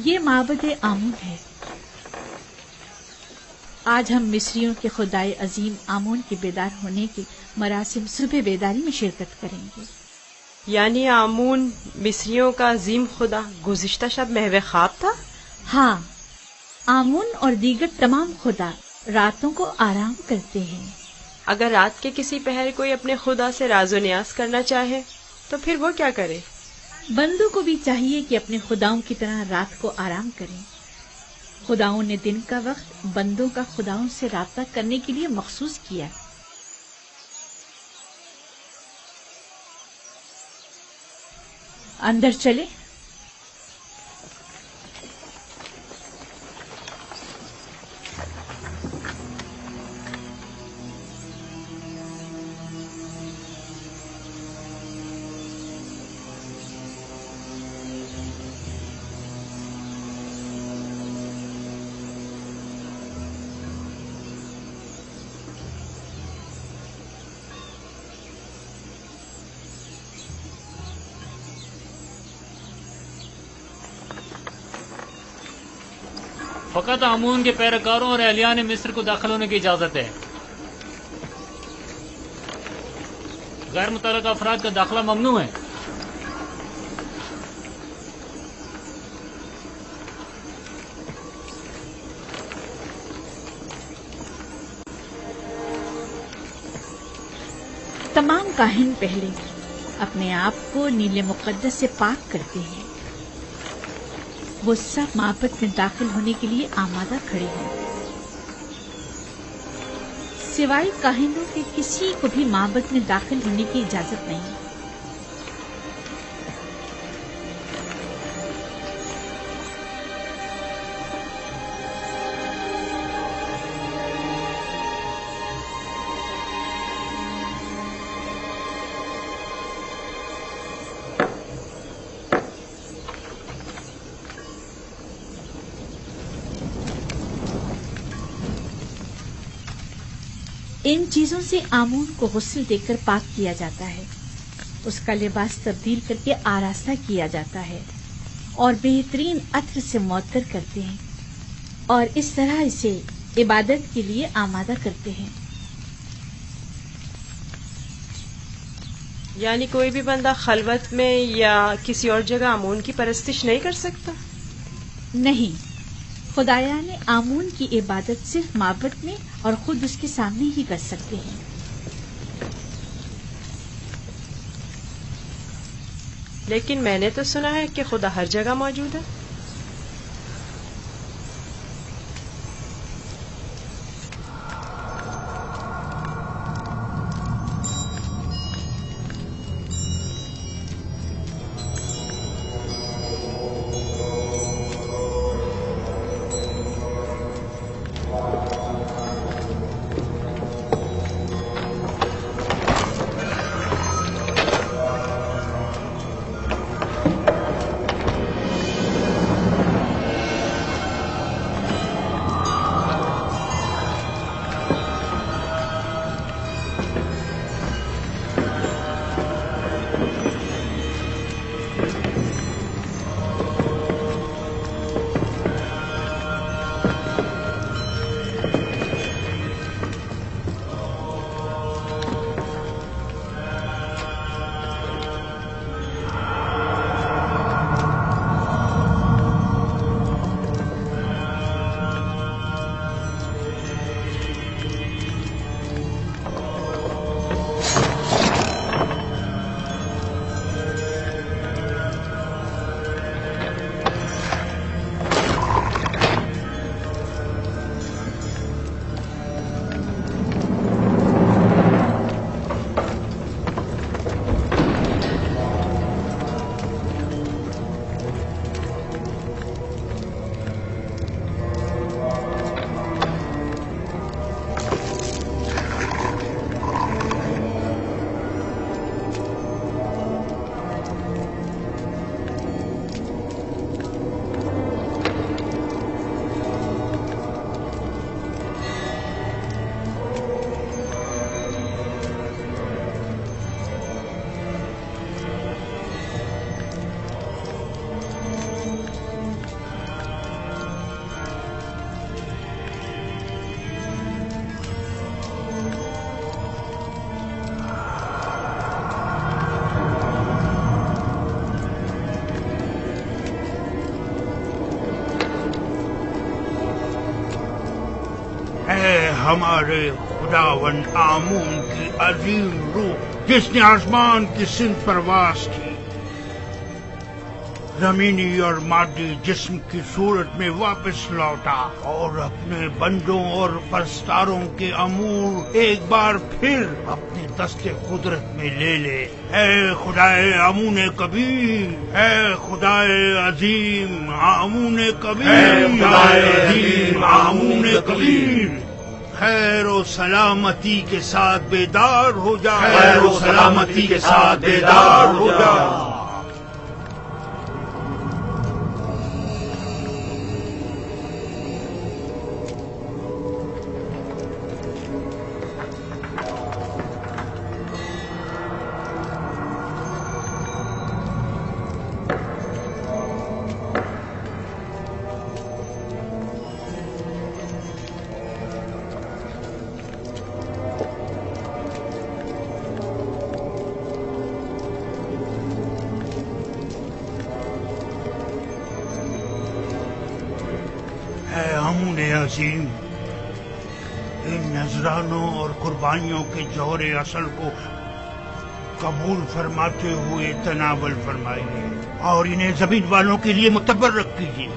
یہ معبد آمون ہے۔ آج ہم مصریوں کے خدائے عظیم آمون کے بیدار ہونے کے مراسم صبح بیداری میں شرکت کریں گے۔ یعنی آمون مصریوں کا عظیم خدا گزشتہ شب محو خواب تھا؟ ہاں، آمون اور دیگر تمام خدا راتوں کو آرام کرتے ہیں۔ اگر رات کے کسی پہر کوئی اپنے خدا سے راز و نیاز کرنا چاہے تو پھر وہ کیا کرے؟ بندوں کو بھی چاہیے کہ اپنے خداؤں کی طرح رات کو آرام کریں۔ خداؤں نے دن کا وقت بندوں کا خداؤں سے رابطہ کرنے کے لیے مخصوص کیا۔ اندر چلے۔ فقط آمون کے پیروکاروں اور اہلیان مصر کو داخل ہونے کی اجازت ہے۔ غیر متعلقہ افراد کا داخلہ ممنوع ہے۔ تمام کاہن پہلے اپنے آپ کو نیل مقدس سے پاک کرتے ہیں۔ وہ سب معبد میں داخل ہونے کے لیے آمادہ کھڑے ہیں۔ سوائے کاہنوں کے کسی کو بھی معبد میں داخل ہونے کی اجازت نہیں۔ ان چیزوں سے آمون کو غسل دے کر پاک کیا جاتا ہے، اس کا لباس تبدیل کر کے آراستہ کیا جاتا ہے اور بہترین عطر سے معطر کرتے ہیں، اور اس طرح اسے عبادت کے لیے آمادہ کرتے ہیں۔ یعنی کوئی بھی بندہ خلوت میں یا کسی اور جگہ آمون کی پرستش نہیں کر سکتا؟ نہیں، خدایان آمون کی عبادت صرف معبد میں اور خود اس کے سامنے ہی کر سکتے ہیں۔ لیکن میں نے تو سنا ہے کہ خدا ہر جگہ موجود ہے۔ ہمارے خداوند آمون کی عظیم روح جس نے آسمان کی سمت پرواز کی زمینی اور مادی جسم کی صورت میں واپس لوٹا اور اپنے بندوں اور پرستاروں کے امور ایک بار پھر اپنے دست قدرت میں لے لے۔ اے خدائے آمون کبیر، اے خدائے عظیم آمون کبیر، اے خدائے عظیم آمون کبیر، خیر و سلامتی کے ساتھ بیدار ہو جا، خیر و سلامتی کے ساتھ بیدار ہو جا۔ اے آمون عظیم، ان نذرانوں اور قربانیوں کے جوہر اصل کو قبول فرماتے ہوئے تناول فرمائیے اور انہیں زمین والوں کے لیے متبرک کیجیے۔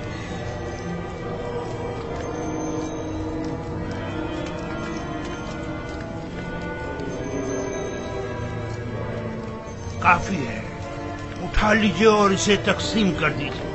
کافی ہے، اٹھا لیجیے اور اسے تقسیم کر دیجیے۔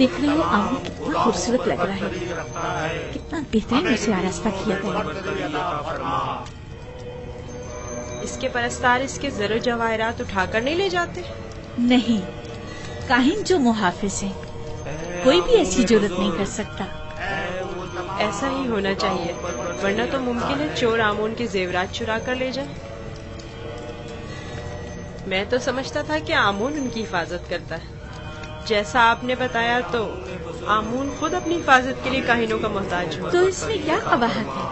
देख रहे हो आमून कितना खूबसूरत लग रहा है, कितना बेहतरीन उसे आरास्ता किया गया। इसके परस्तार इसके जरो जवाहरात उठाकर नहीं ले जाते? नहीं, काहिन जो मुहाफिज हैं, कोई भी ऐसी जुर्रत नहीं कर सकता। ऐसा ही होना चाहिए, वरना तो मुमकिन है चोर आमून के जेवरात चुरा कर ले जाए। मैं तो समझता था कि आमून उनकी हिफाजत करता है। जैसा आपने बताया तो आमून खुद अपनी हिफाजत के लिए काहिनों का मोहताज हुआ। तो इसमें क्या कबाहत है?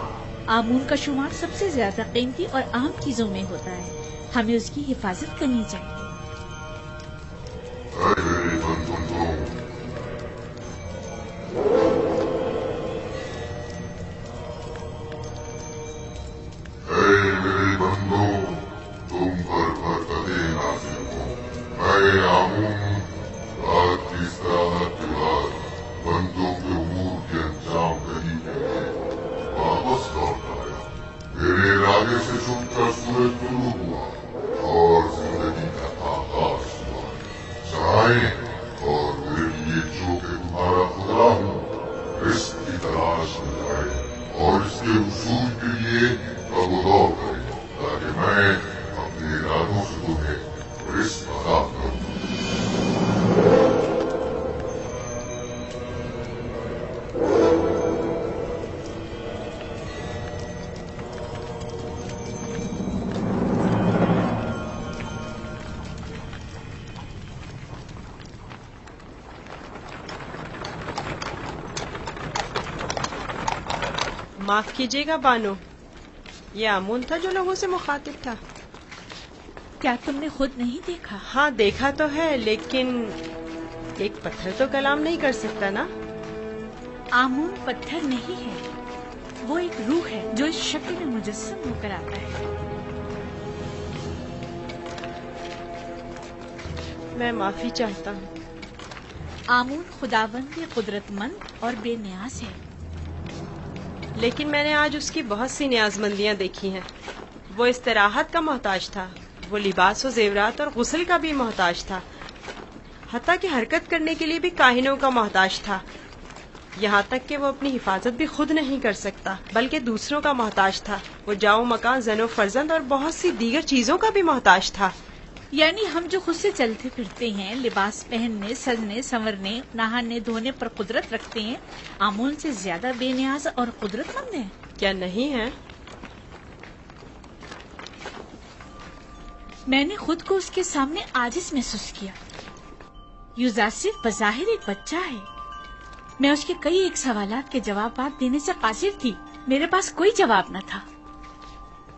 आमून का शुमार सबसे ज्यादा कीमती और अहम चीजों में होता है, हमें उसकी हिफाजत करनी चाहिए। मेरे बंदों, तुम पर बरकते नाज़िल हो। मैं आमून रात की इस्तिराहत के बाद बंदों के उमूर के अंजाम नहीं होंगे, वापस लौट आया। मेरे इरादे से छुपकर सूरज तुलू हुआ और जिंदगी का आगाज हुआ। चाहें और मेरे लिए जो कि तुम्हारा खुदा हूँ, रिस्क की तलाश में जाए और इसके उसूल के लिए कबूल करें, ताकि मैं अपने इरादों से तुम्हें रिस्क अता करूं। माफ कीजिएगा बानो, ये आमून था जो लोगों से मुखातिब था। क्या तुमने खुद नहीं देखा? हाँ देखा तो है, लेकिन एक पत्थर तो कलाम नहीं कर सकता ना। आमून पत्थर नहीं है, वो एक रूह है जो इस शक्ल में मुजस्सम होकर आता है। मैं माफी चाहता हूँ। आमून खुदावंद कुदरतमंद और बेनियाज है। लेकिन मैंने आज उसकी बहुत सी नियाजमंदियां देखी हैं। वो इस्तराहत का मोहताज था, वो लिबास और जेवरात और गुस्ल का भी मोहताज था, हत्ता कि हरकत करने के लिए भी काहिनों का मोहताज था। यहाँ तक कि वो अपनी हिफाजत भी खुद नहीं कर सकता, बल्कि दूसरों का मोहताज था। वो जाओ मकान, जनो फर्जंद और बहुत सी दीगर चीजों का भी मोहताज था। यानी हम जो खुद से चलते फिरते हैं, लिबास पहनने, सजने, संवरने, नहाने धोने पर कुदरत रखते हैं, आमून से ज्यादा बेनियाज और कुदरतमंद है? क्या नहीं है? मैंने खुद को उसके सामने आजिज महसूस किया। यूजासिफ बज़ाहिर एक बच्चा है। मैं उसके कई एक सवालात के जवाब देने से कासिर थी। मेरे पास कोई जवाब न था।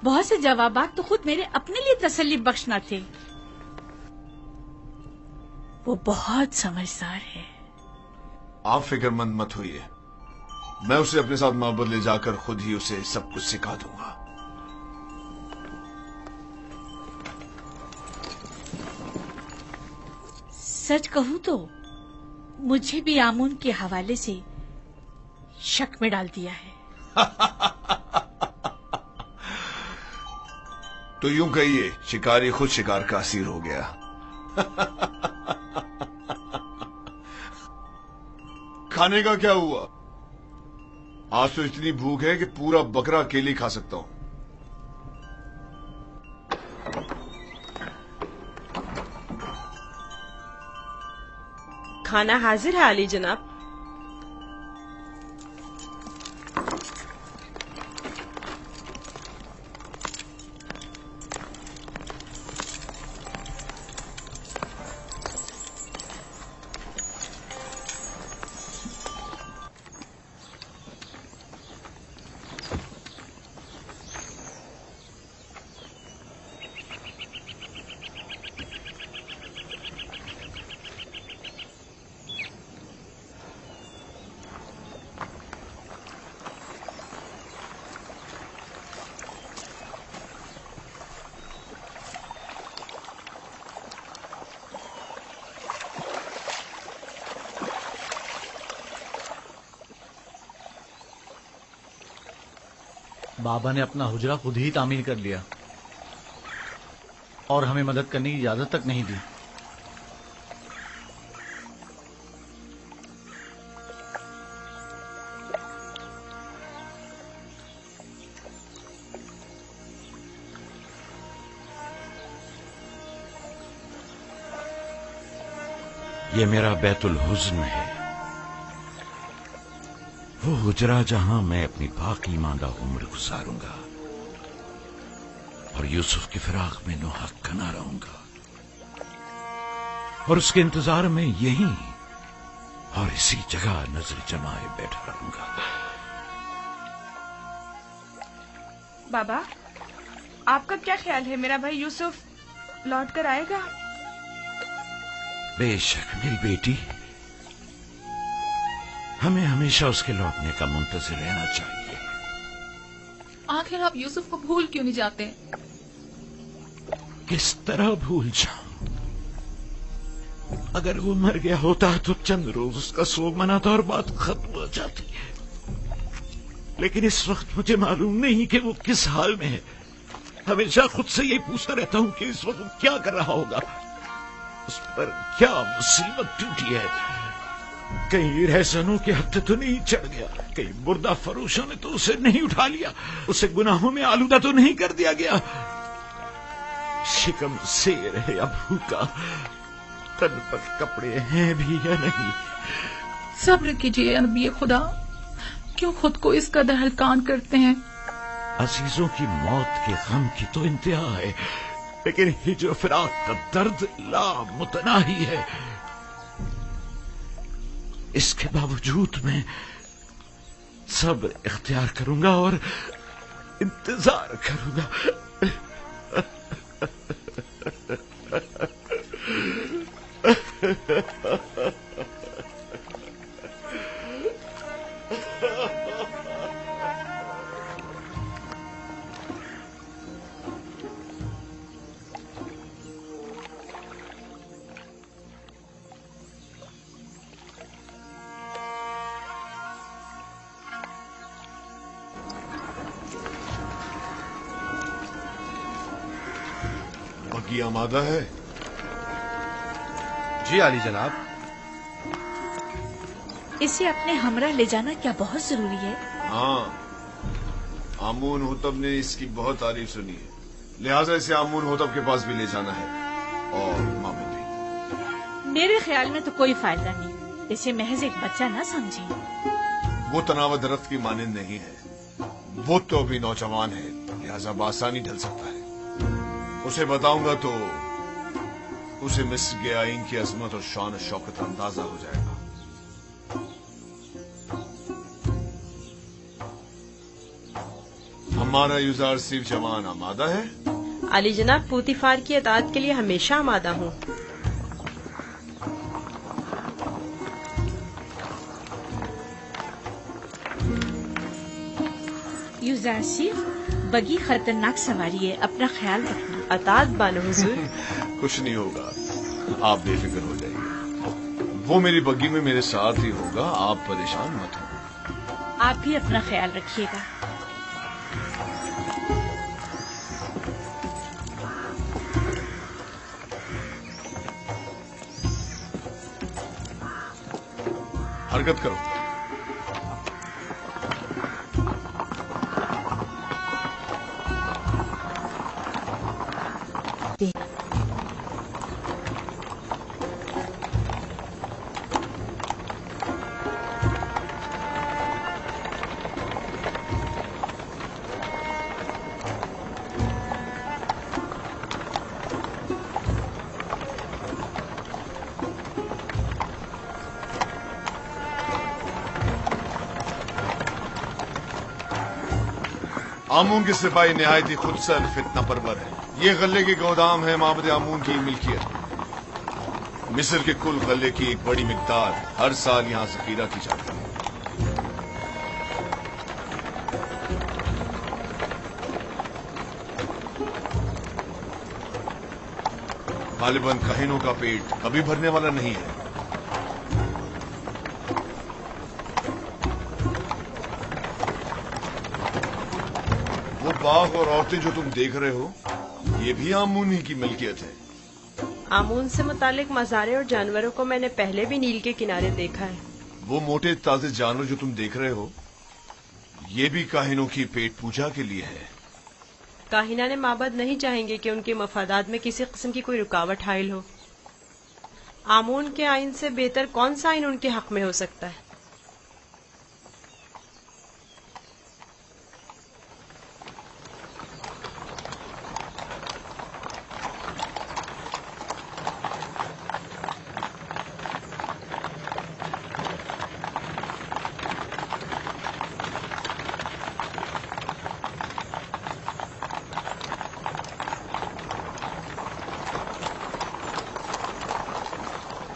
बहुत से जवाबात तो खुद मेरे अपने लिए तसल्ली बख्श न थे। वो बहुत समझदार है। आप फिक्रमंद मत होइए, मैं उसे अपने साथ माबद ले जाकर खुद ही उसे सब कुछ सिखा दूंगा। सच कहूं तो मुझे भी आमून के हवाले से शक में डाल दिया है। तो यूं कहिए, शिकारी खुद शिकार का असीर हो गया। खाने का क्या हुआ? आज तो इतनी भूख है कि पूरा बकरा अकेले ही खा सकता हूं। खाना हाजिर है आली जनाब। बाबा ने अपना हुजरा खुद ही तामीर कर लिया और हमें मदद करने की इजाजत तक नहीं दी। یہ میرا بیت الحزن ہے، وہ حجرہ جہاں میں اپنی باقی ماندہ عمر گزاروں گا اور یوسف کی فراق میں نوحق کنا رہوں گا، اور اس کے انتظار میں یہیں اور اسی جگہ نظر جمائے بیٹھا رہوں گا۔ بابا، آپ کا کیا خیال ہے، میرا بھائی یوسف لوٹ کر آئے گا؟ بے شک میری بیٹی، ہمیں ہمیشہ اس کے لوٹنے کا منتظر رہنا چاہیے۔ آخر آپ یوسف کو بھول کیوں نہیں جاتے؟ کس طرح بھول جاؤں؟ اگر وہ مر گیا ہوتا تو چند روز اس کا سوگ مناتا اور بات ختم ہو جاتی ہے، لیکن اس وقت مجھے معلوم نہیں کہ وہ کس حال میں ہے۔ ہمیشہ خود سے یہی پوچھتا رہتا ہوں کہ اس وقت وہ کیا کر رہا ہوگا، اس پر کیا مصیبت ٹوٹی ہے۔ کہیں رہزنوں کے ہتھے تو نہیں چڑھ گیا، کہیں مردہ فروشوں نے تو اسے نہیں اٹھا لیا، اسے گناہوں میں آلودہ تو نہیں کر دیا گیا۔ شکم سیر ہے یا بھوکا، تن پر کپڑے ہیں بھی یا نہیں۔ صبر کیجیے نبی خدا، کیوں خود کو اس قدر ہلکان کرتے ہیں؟ عزیزوں کی موت کے غم کی تو انتہا ہے، لیکن ہجر و فراق کا درد لا متناہی ہے۔ اس کے باوجود میں صبر اختیار کروں گا اور انتظار کروں گا۔ بگی آمادہ ہے؟ جی عالی جناب۔ اسے اپنے ہمراہ لے جانا کیا بہت ضروری ہے؟ ہاں، آمون ہوتب نے اس کی بہت تعریف سنی ہے، لہٰذا اسے آمون ہوتب کے پاس بھی لے جانا ہے، اور مامد بھی۔ میرے خیال میں تو کوئی فائدہ نہیں، اسے محض ایک بچہ نہ سمجھیں۔ وہ تناوت درخت کی مانند نہیں ہے، وہ تو ابھی نوجوان ہے، لہٰذا بآسانی ڈھل سکتا ہے۔ اسے بتاؤں گا تو اسے مصر کے آئین کی عظمت اور شان و شوکت کا اندازہ ہو جائے گا۔ ہمارا یوزار صرف جوان آمادہ ہے؟ علی جناب، پوتیفار کی اطاعت کے لیے ہمیشہ آمادہ ہوں۔ یوزارسیف، بگی خطرناک سواری ہے، اپنا خیال رکھنا۔ اطاعت بانو حضور۔ کچھ نہیں ہوگا، آپ بے فکر ہو جائیے، وہ میری بگی میں میرے ساتھ ہی ہوگا، آپ پریشان مت ہو۔ آپ بھی اپنا خیال رکھیے گا۔ حرکت کرو۔ آمون کے سپاہی نہایت ہی خود سر فتنہ پرور ہے۔ یہ غلے کے گودام ہے معبد آمون کی ملکیت۔ مصر کے کل غلے کی ایک بڑی مقدار ہر سال یہاں ذخیرہ کی جاتی ہے۔ غالباً کہینوں کا پیٹ کبھی بھرنے والا نہیں ہے۔ وہ باغ اور عورتیں جو تم دیکھ رہے ہو، یہ بھی آمون ہی کی ملکیت ہے۔ آمون سے متعلق مزارے اور جانوروں کو میں نے پہلے بھی نیل کے کنارے دیکھا ہے۔ وہ موٹے تازے جانور جو تم دیکھ رہے ہو، یہ بھی کاہنوں کی پیٹ پوجا کے لیے ہے۔ کاہنان معبد نہیں چاہیں گے کہ ان کے مفادات میں کسی قسم کی کوئی رکاوٹ حائل ہو۔ आमून के आइन से बेहतर कौन सा आइन उनके हक में हो सकता है?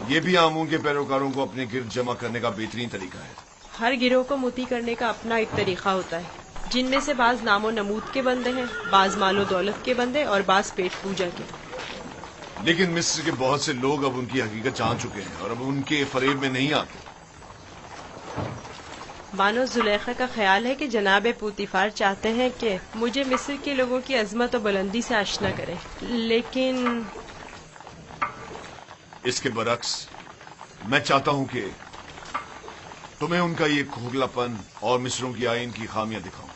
ये भी आमून के पैरोकारों को अपने गिर्द जमा करने का बेहतरीन तरीका है। हर गिरोह को मोती करने का अपना एक तरीका होता है, जिनमें से बाज नामो नमूद के बंदे हैं, बाज मालो दौलत के बंदे और बाज पेट पूजा के। लेकिन मिस्र के बहुत से लोग अब उनकी हकीकत जान चुके हैं और अब उनके फरेब में नहीं आते। बानो जुलेखा का ख्याल है कि जनाब पूतीफार चाहते हैं कि मुझे मिस्र के लोगों की अजमत और बुलंदी से आशना करें, लेकिन इसके बरक्स मैं चाहता हूं कि तुम्हें उनका ये खोखलापन और मिस्रों की आइन की खामियां दिखाऊं।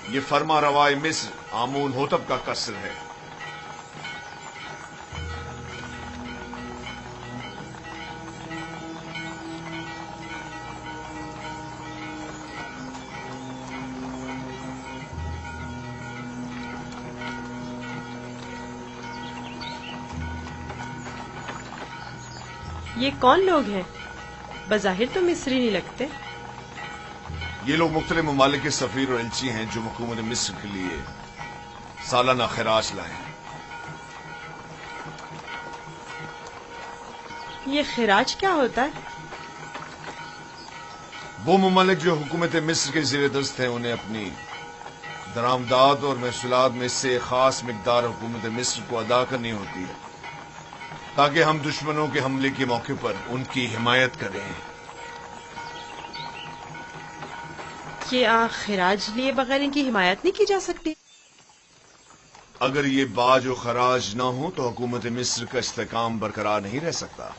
ये फरमा रवाए मिस्र आमून होतब का कसर है। ये कौन लोग हैं? बज़ाहिर तो मिस्री नहीं लगते। ये लोग मुख्तलिफ ममालिक के सफीर और एलची हैं जो हुकूमत मिस्र के लिए सालाना खराज लाए हैं। ये खिराज क्या होता है? वो ममालिक जो हुकूमत मिस्र के ज़ेर दस्त हैं उन्हें अपनी दरामदाद और महसूलात में से खास मिकदार हुकूमत मिस्र को अदा करनी होती है ताकि हम दुश्मनों के हमले के मौके पर उनकी हिमायत करें। क्या खिराज लिए बगैर इनकी हिमायत नहीं की जा सकती? अगर ये बाज और खराज ना हो तो हुकूमत मिस्र का इस्तेकाम बरकरार नहीं रह सकता।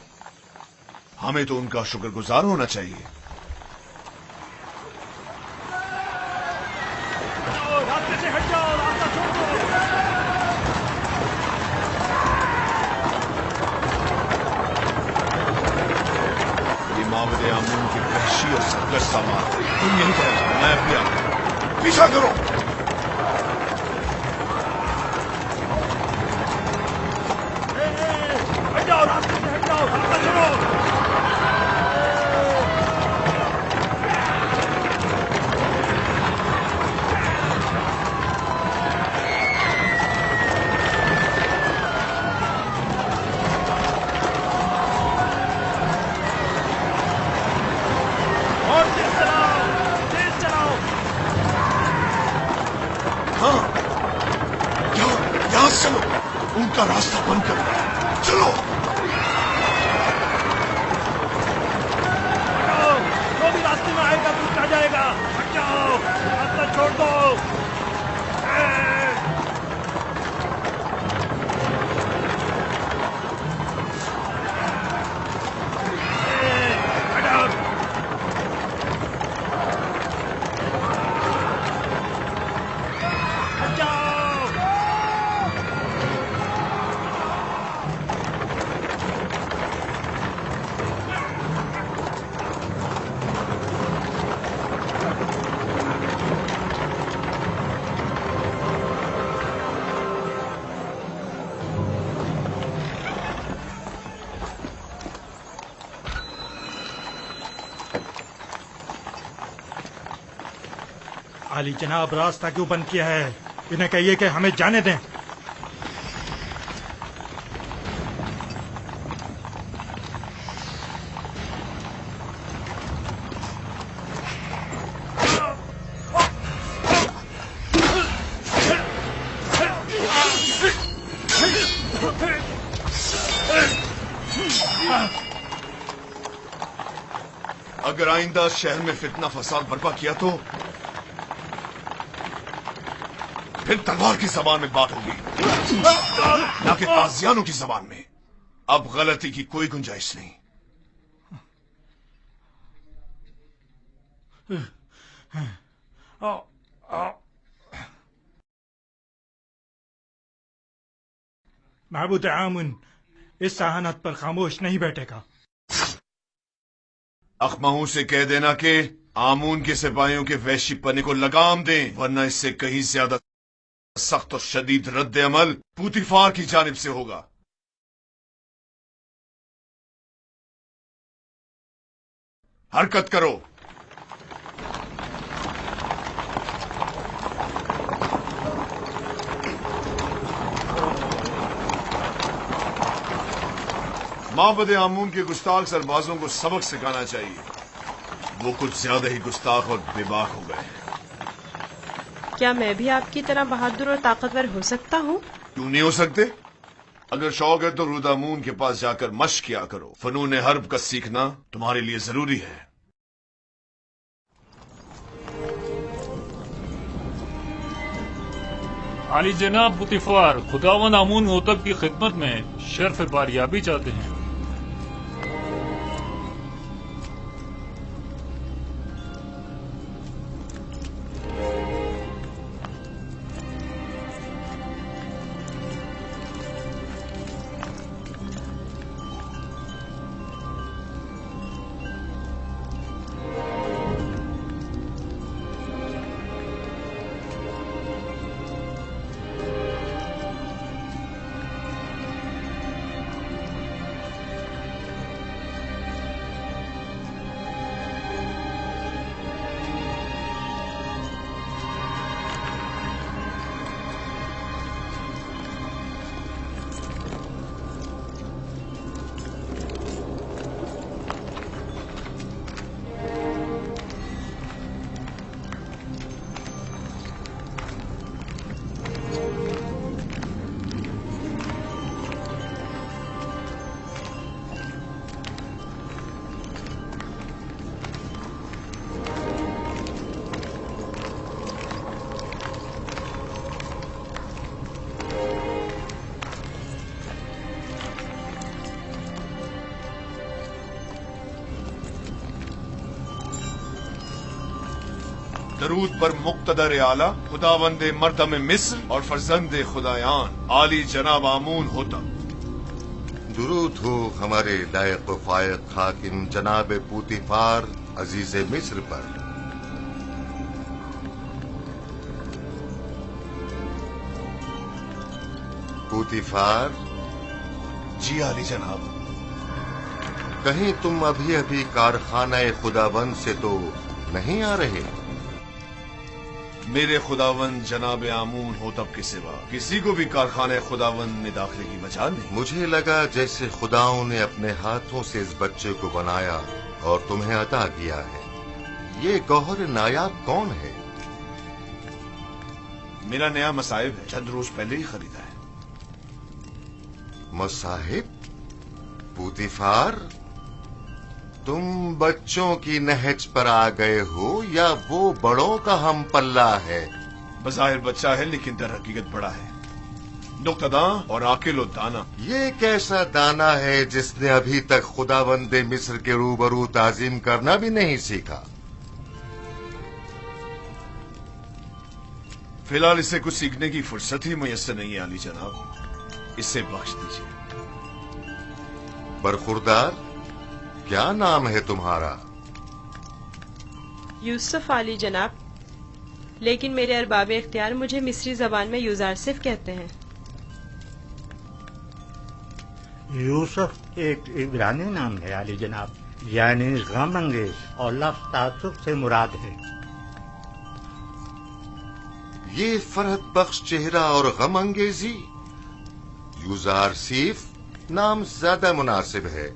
हमें तो उनका शुक्रगुजार होना चाहिए। रास्ते से हट जाओ, रास्ता छोड़ दो। ये मावद आमून की वहशी और सरकश सामान तुम यही करो, मैं अभी आता। पीछा करो। हट जाओ, रास्ते से हट जाओ, रास्ता छोड़ो। और तेज चलाओ, तेज चलाओ। हाँ, यहाँ से चलो, उनका रास्ता बंद करो। चलो। जो भी रास्ते में आएगा तो आ जाएगा। हट जाओ, रास्ता छोड़ दो। आली जनाब, रास्ता क्यों बंद किया है? इन्हें कहिए कि हमें जाने दें। اگر آئندہ شہر میں فتنہ فساد برپا کیا تو پھر تلوار کی زبان میں بات ہوگی، نہ کہ تازیانوں کی زبان میں۔ اب غلطی کی کوئی گنجائش نہیں۔ معبود آمون اس ذہانت پر خاموش نہیں بیٹھے گا۔ اخمہوں سے کہہ دینا کہ آمون کے سپاہیوں کے وحشی پنے کو لگام دیں، ورنہ اس سے کہیں زیادہ سخت اور شدید رد عمل پوتیفار کی جانب سے ہوگا۔ حرکت کرو۔ معبد آمون کے گستاخ سربازوں کو سبق سکھانا چاہیے، وہ کچھ زیادہ ہی گستاخ اور بے باک ہو گئے ہیں۔ کیا میں بھی آپ کی طرح بہادر اور طاقتور ہو سکتا ہوں؟ کیوں نہیں ہو سکتے؟ اگر شوق ہے تو رودامون کے پاس جا کر مشق کیا کرو، فنون حرب کا سیکھنا تمہارے لیے ضروری ہے۔ عالی جناب بوتیفار، خداوند آمون ہوتب کی خدمت میں شرف باریابی چاہتے ہیں۔ درود پر مقتدر اعلی خداوند مردم مصر اور فرزند خدایان عالی جناب آمون ہوتا۔ درود ہو ہمارے لائق و فائق حاکم جناب پوتیفار عزیز مصر پر۔ پوتیفار، جی عالی جناب۔ کہیں تم ابھی ابھی کارخانہ خداوند سے تو نہیں آ رہے؟ میرے خداوند جناب آمون ہوتب کے سوا کسی کو بھی کارخانہ خداوند میں داخلے کی مجال نہیں۔ مجھے لگا جیسے خداؤں نے اپنے ہاتھوں سے اس بچے کو بنایا اور تمہیں عطا کیا ہے۔ یہ گوہر نایاب کون ہے؟ میرا نیا مصائب ہے، چند روز پہلے ہی خریدا ہے۔ مصاحب؟ پوتیفار، تم بچوں کی نہج پر آ گئے ہو یا وہ بڑوں کا ہم پلہ ہے؟ بظاہر بچہ ہے لیکن در حقیقت بڑا ہے، نقطہداں اور عاقل و دانا۔ یہ کیسا دانا ہے جس نے ابھی تک خداوند مصر کے روبرو تعظیم کرنا بھی نہیں سیکھا؟ فی الحال اسے کچھ سیکھنے کی فرصت ہی میسر نہیں ہے عالی جناب، اسے بخش دیجیے۔ برخوردار، کیا نام ہے تمہارا؟ یوسف عالی جناب، لیکن میرے ارباب اختیار مجھے مصری زبان میں یوزارسف کہتے ہیں۔ یوسف ایک عبرانی نام ہے عالی جناب، یعنی غم انگیز، اور لفظ تعصب سے مراد ہے۔ یہ فرحت بخش چہرہ اور غم انگیزی، یوزارسیف نام زیادہ مناسب ہے۔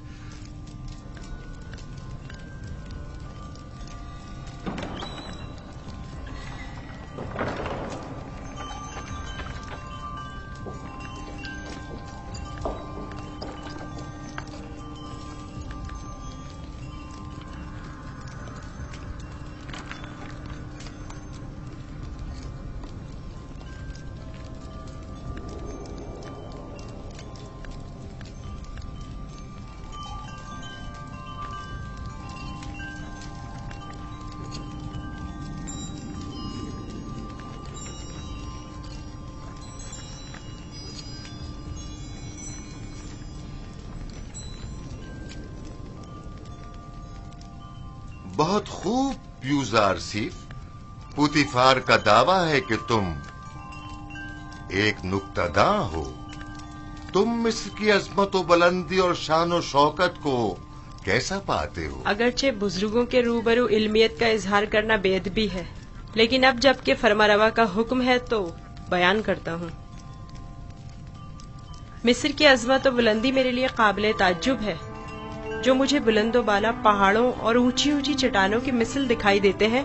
बहुत खूब यूजार सीफ। पुतिफार का दावा है कि तुम एक नुक्तादां हो। तुम मिस्र की अजमत व बुलंदी और शान व शौकत को कैसा पाते हो? अगरचे बुजुर्गों के रूबरू इल्मियत का इजहार करना बेअदबी है, लेकिन अब जबकि फरमारवा का हुक्म है तो बयान करता हूँ। मिस्र की अजमत व बुलंदी मेरे लिए काबिल ताज्जुब है। जो मुझे बुलंदो बाला पहाड़ों और ऊंची ऊंची चट्टानों की मिसल दिखाई देते हैं,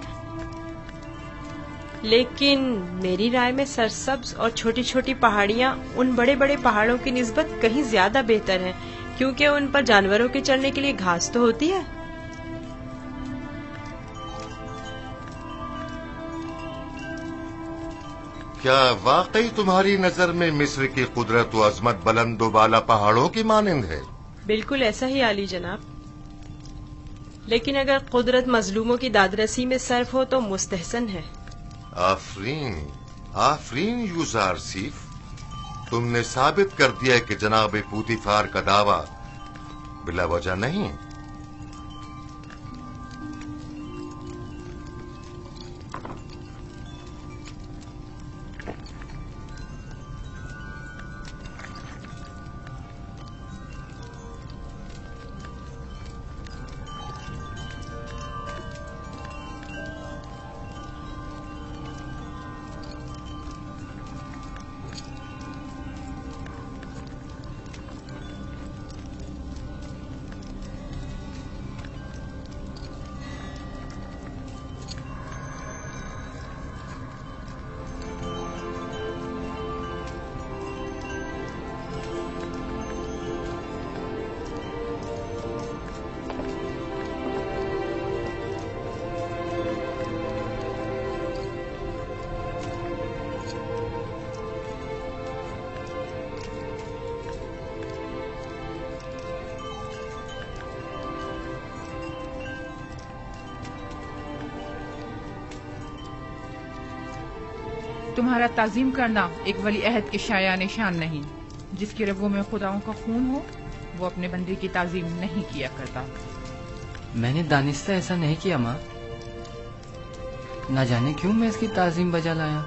लेकिन मेरी राय में सरसब्ज और छोटी छोटी पहाड़ियाँ उन बड़े बड़े पहाड़ों की निस्बत कहीं ज्यादा बेहतर हैं, क्योंकि उन पर जानवरों के चरने के लिए घास तो होती है। क्या वाकई तुम्हारी नजर में मिस्र की कुदरत व अजमत बुलंदो बाला पहाड़ों की मानिंद है? बिल्कुल ऐसा ही आली जनाब, लेकिन अगर कुदरत मजलूमों की दादरसी में सर्फ हो तो मुस्तहसन है। आफरीन, आफरीन यूजार सीफ, तुमने साबित कर दिया कि जनाब पुतिफार का दावा बिला वजह नहीं। तुम्हारा ताजीम करना एक वली अहद के शाया निशान नहीं। जिसकी रगों में खुदाओं का खून हो वो अपने बंदे की ताजीम नहीं किया करता। मैंने दानिस्ता ऐसा नहीं किया माँ, ना जाने क्यों मैं इसकी ताजीम बजा लाया।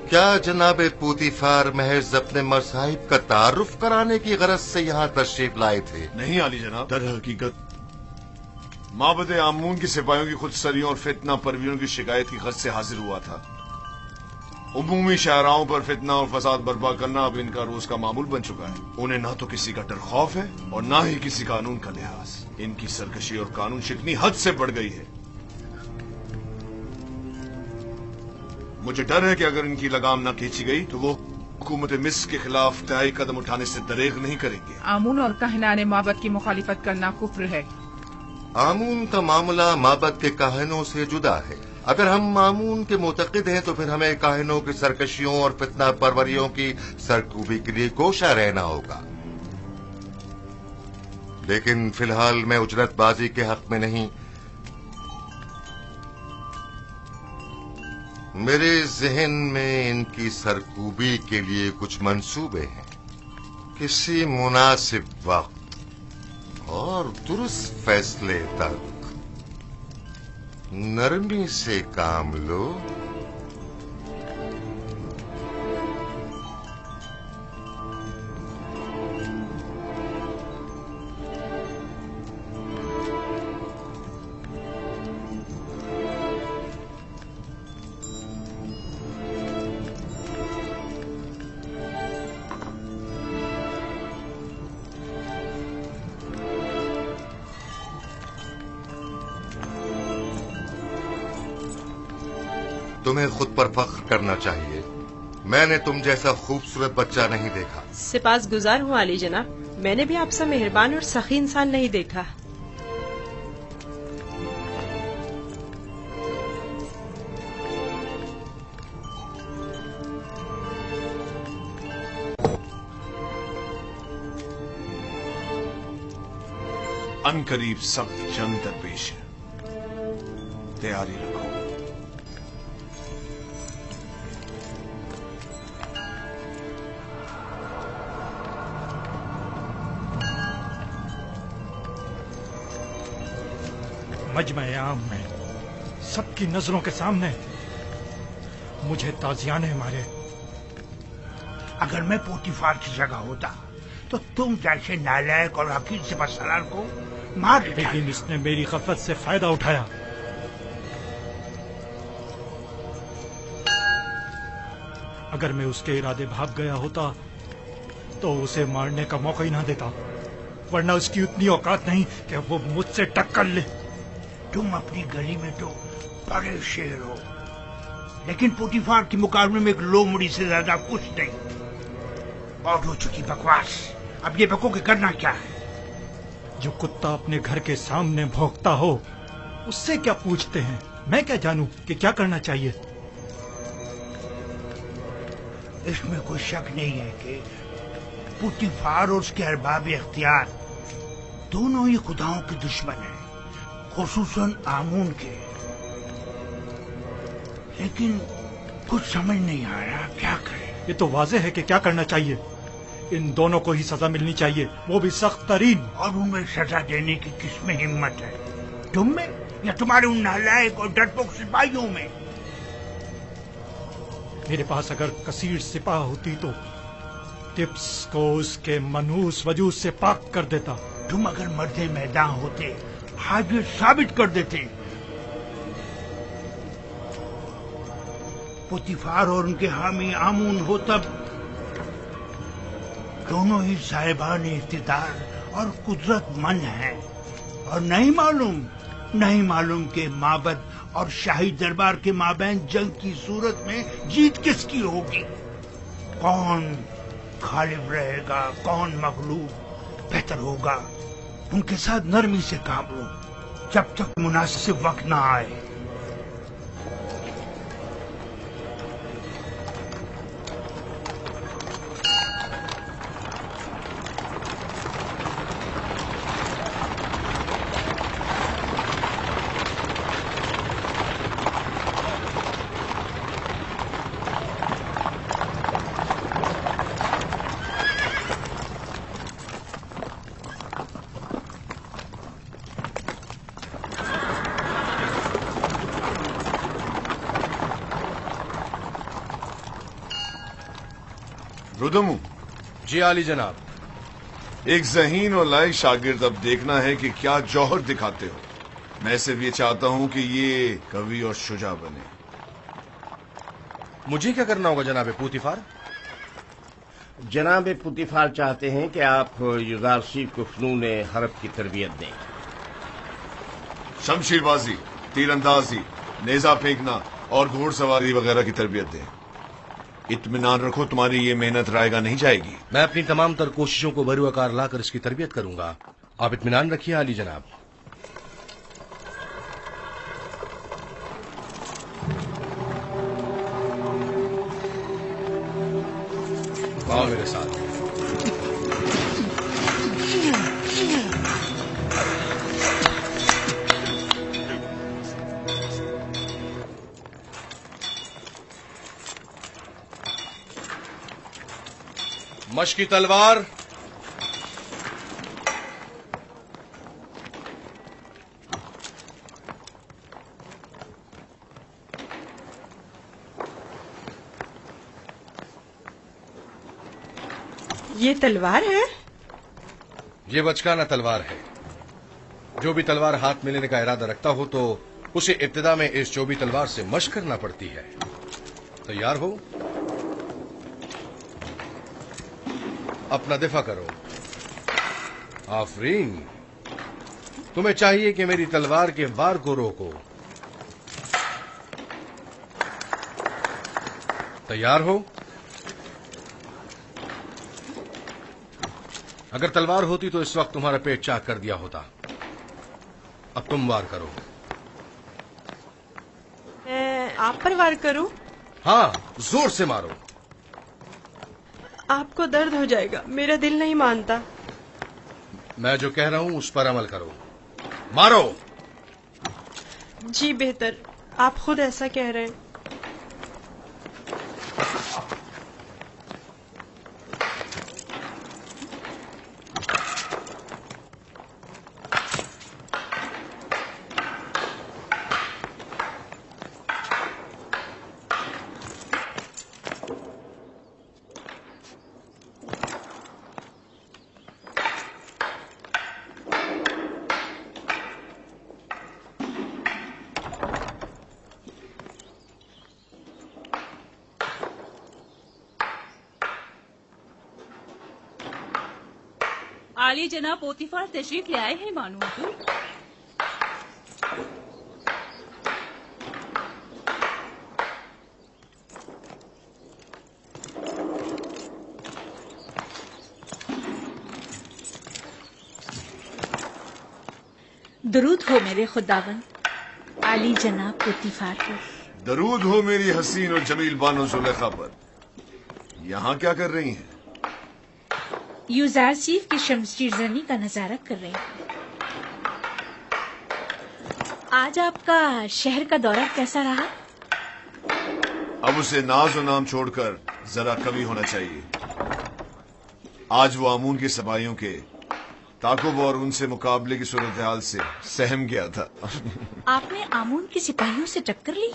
क्या जनाब पुतिफार महज अपने मसाहिब का तारुफ कराने की गरज से यहाँ तशरीफ लाए थे? नहीं आली जनाब, दर हकीकत माबद आमून की सिपाहियों की खुदसरियों और फितना परवीरों की शिकायत की गरज से हाजिर हुआ था। उमूमी शाहराओं पर फितना और फसाद बर्पा करना अब इनका रोज का मामूल बन चुका है। उन्हें ना तो किसी का डर खौफ है और ना ही किसी कानून का लिहाज। इनकी सरकशी और कानून शिकनी हद से बढ़ गई है। मुझे डर है कि अगर इनकी लगाम न खींची गई तो वो हुकूमत मिस्र के खिलाफ तय कदम उठाने से दरेग नहीं करेंगे। आमून और कहनाने माबद की मुखालिफत करना कुफ्र है। आमून का मामला माबद के काहिनों से जुदा है। अगर हम आमून के मुतक़िद हैं तो फिर हमें काहिनों की सरकशियों और फितना परवरियों की सरकूबी के लिए कोशा रहना होगा। लेकिन फिलहाल मैं उजरतबाजी के हक में नहीं। मेरे जहन में इनकी सरकूबी के लिए कुछ मंसूबे हैं। किसी मुनासिब वक्त और दुरुस्त फैसले तक नरमी से काम लो। तुम्हें खुद पर फख्र करना चाहिए। मैंने तुम जैसा खूबसूरत बच्चा नहीं देखा। सिपास गुजार हूँ आली जनाब, मैंने भी आपसे मेहरबान और सखी इंसान नहीं देखा। अनकरीब सख्त जंग दरपेश है, तैयारी रखो। मजमा आम में सबकी नजरों के सामने मुझे ताजियाने मारे। अगर मैं पोतीफार की जगह होता तो तुम जैसे नालायक और हकीर सिपहसालार को मार देता। लेकिन इसने मेरी गफलत से फायदा उठाया। अगर मैं उसके इरादे भाग गया होता तो उसे मारने का मौका ही ना देता, वरना उसकी उतनी औकात नहीं कि वो मुझसे टक्कर ले। तुम अपनी गली में तो बड़े शेर हो, लेकिन पोतीफार के मुकाबले में एक लोमड़ी से ज्यादा कुछ नहीं। बहुत हो चुकी बकवास, अब ये बको के करना क्या है? जो कुत्ता अपने घर के सामने भौंकता हो उससे क्या पूछते हैं? मैं क्या जानूं कि क्या करना चाहिए? इसमें कोई शक नहीं है कि पोतीफार और उसके अरबाब इख्तियार दोनों ही खुदाओं के दुश्मन हैं, खुसूसन आमून के। लेकिन कुछ समझ नहीं आ रहा क्या करें। ये तो वाज़ेह है कि क्या करना चाहिए। इन दोनों को ही सजा मिलनी चाहिए, वो भी सख्त तरीन। और उन्हें सजा देने की किसमें हिम्मत है? तुम में या तुम्हारे उन नालायक और डरपोक सिपाहियों में? मेरे पास अगर कसीर सिपाह होती तो टिप्स को उसके मनहूस वजूद से पाक कर देता। तुम अगर मर्दे मैदान होते आज ये साबित कर देते। पोतीफार और उनके हामी आमून हो तब दोनों ही साहिबान इख्तिदार और कुदरतमंद हैं, और नहीं मालूम के माबद और शाही दरबार के माबैन जंग की सूरत में जीत किसकी होगी। कौन गालिब रहेगा, कौन मगलूब? बेहतर होगा उनके साथ नरमी से काम लो जब तक मुनासिब वक्त ना आए। रुदमू। जी आली जनाब। एक ज़हीन और लायक शागिर्द अब देखना है कि क्या जौहर दिखाते हो। मैं सिर्फ ये चाहता हूं कि ये कवि और शुजा बने। मुझे क्या करना होगा जनाब पोतीफार? जनाब पोतीफार चाहते हैं कि आप युदारसी को फनून हरब की तरबियत दें। शमशीरबाजी, तीरंदाजी, नेजा फेंकना और घोड़सवारी वगैरह की तरबियत दें। इत्मीनान रखो, तुम्हारी ये मेहनत रायगा नहीं जाएगी। मैं अपनी तमाम तर कोशिशों को बरूआकार लाकर इसकी तरबियत करूंगा। आप इत्मीनान रखिए आली जनाब। आओ मेरे साथ। मशकी तलवार, ये तलवार है? ये बचकाना तलवार है। जो भी तलवार हाथ में लेने का इरादा रखता हो तो उसे इब्तिदा में इस चौबी तलवार से मशक करना पड़ती है। तैयार हो? अपना दिफा करो। आफरीन, तुम्हें चाहिए कि मेरी तलवार के वार को रोको। तैयार हो? अगर तलवार होती तो इस वक्त तुम्हारा पेट चाक कर दिया होता। अब तुम वार करो। मैं आप पर वार करूं? हाँ, जोर से मारो। आपको दर्द हो जाएगा, मेरा दिल नहीं मानता। मैं जो कह रहा हूं उस पर अमल करो। मारो। जी बेहतर, आप खुद ऐसा कह रहे हैं। आली जनाब पोतीफार तशरीफ ले आए हैं मानो हुजूर। दरूद हो मेरे खुदावन आली जनाब पोतीफार पर। दरूद हो मेरी हसीन और जमील बानो जुलेखा पर। यहाँ क्या कर रही हैं? यूजारसीफ की शमशीर जनी का नजारा कर रहे हैं। आज आपका शहर का दौरा कैसा रहा? अब उसे नाज और नाम छोड़कर जरा कवि होना चाहिए। आज वो आमून के सबाइयों के ताकुब और उनसे मुकाबले की सूरत हाल से सहम गया था। आपने आमून के सिपाहियों से टक्कर ली?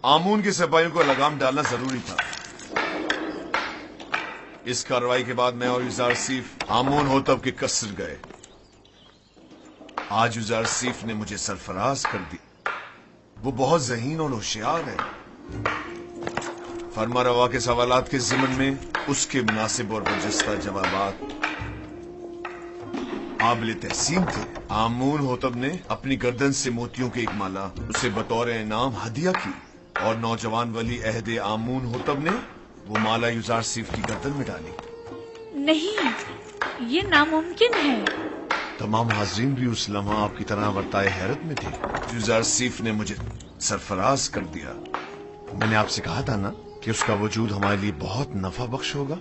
आमून के सिपाहियों को लगाम डालना जरूरी था। इस कार्रवाई के बाद मैं और यूजारसीफ आमून होतब के कसर गए। आज यूजारसीफ ने मुझे सरफराज कर दी। वो बहुत ज़हीन और होशियार है। फरमा रवा के सवालात के ज़िमन में उसके मुनासिब और बरजस्ता जवाबात काबिल तहसीन थे। आमून होतब ने अपनी गर्दन से मोतियों की एक माला उसे बतौर इनाम हदिया की और नौजवान वली अहदे आमून होतब ने वो माला यूजारसीफ की गर्दन में डाली। नहीं, ये नामुमकिन है। तमाम हाज़रीन भी उस लम्हा आपकी तरह वर्ताए हैरत में थे। यूजारसीफ ने मुझे सरफराज कर दिया। मैंने आपसे कहा था ना कि उसका वजूद हमारे लिए बहुत नफा बख्श होगा।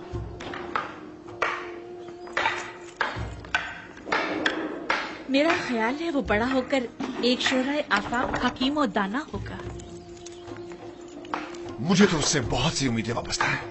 मेरा ख्याल है वो बड़ा होकर एक शोराए आफाक हकीम और दाना होगा। मुझे तो उससे बहुत सी उम्मीदें वाबस्ता हैं।